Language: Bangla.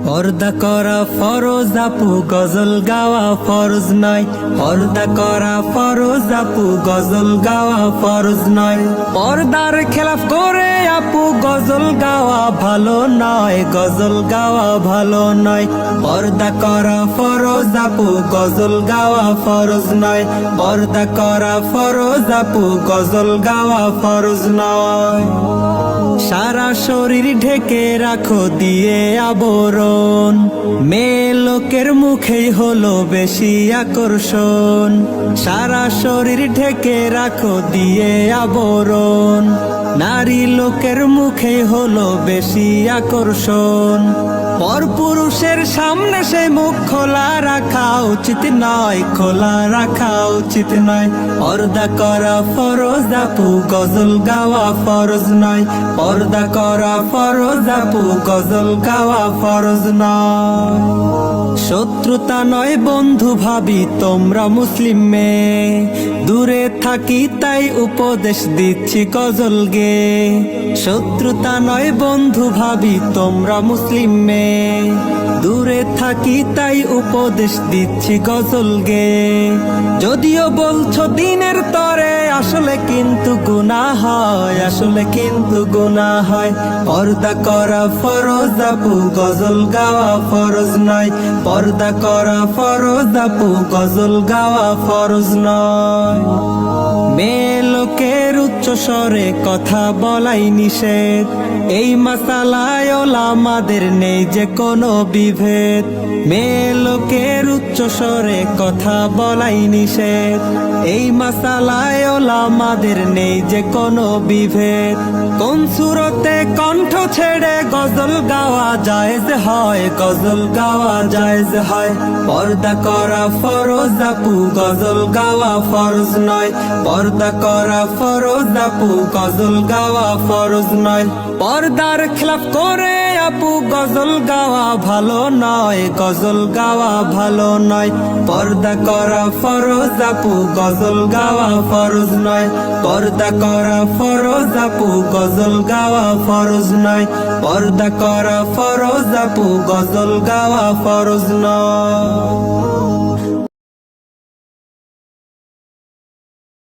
পর্দা করা ফরজ আপু, গজল গাওয়া ফরজ নয়। পর্দা করা ফরজ আপু, গজল গাওয়া ফরজ নয়। পর্দার খেলাফ করে আপু গজল গাওয়া ভালো নয়, গজল গাওয়া ভালো নয়। পর্দা করা ফরজ আপু, গজল গাওয়া ফরজ নয়। পর্দা করা ফরজ আপু, গজল গাওয়া ফরজ নয়। সারা শরীর ঢেকে রাখো দিয়ে আবরণ, মেয়ে লোকের মুখেই হলো বেশি আকর্ষণ। সারা শরীর ঢেকে রাখো দিয়ে আবরণ, নারী লোকের মুখেই হলো বেশি আকর্ষণ। পরপুরুষের সামনে সে মুখ খোলা রাখা উচিত নয়, খোলা রাখা উচিত নয়। পর্দা করা ফরজ আপু, গজল গাওয়া ফরজ নয়। পর্দা করা ফরজ আপু, গজল গাওয়া ফরজ নয়। শত্রুতা নয় বন্ধু ভাবি তোমরা মুসলিম মেয়ে, দূরে থাকি তাই উপদেশ দিচ্ছি গজল গে। শত্রুতা নয় বন্ধু ভাবি তোমরা মুসলিম মেয়ে, দূরে থাকি তাই উপদেশ দিচ্ছি গজল গে। যদিও বলছো দিনের তরে, আসলে কিন্তু গুনাহ হয়, আসলে কিন্তু গুনাহ হয়। পর্দা করা ফরজ আপু, গজল গাওয়া ফরজ নয়। পর্দা করা ফরজ আপু, গজল গাওয়া ফরজ নয়। মেয়ে লোকের উচ্চ স্বরে কথা বলাই নিষেধ, এই মাসালায় ওলামাদের নেই যে কোনো বিভেদ। মেয়ে লোকের উচ্চ স্বরে কথা বলাই নিষেধ, এই মাসালায় ওলামাদের নেই যে কোনো বিভেদ। কোন সুরতে কণ্ঠ ছেড়ে গজল গাওয়া জায়েজ হয়, গজল গাওয়া জায়েজ হয়। পর্দা করা ফরজ আপু, গজল গাওয়া ফরজ নয়। পর্দা করা ফরজ আপু, গজল গাওয়া ফরজ নয়। পর্দার খেলাফ করে আপু গজল গাওয়া ভালো নয়, গজল গাওয়া ভালো নয়। পর্দা করা ফরজ আপু, গজল গাওয়া ফরজ নয়। পর্দা করা ফরজ আপু, গজল গাওয়া ফরজ নয়। পর্দা করা ফরজ আপু, গজল গাওয়া ফরজ নয়।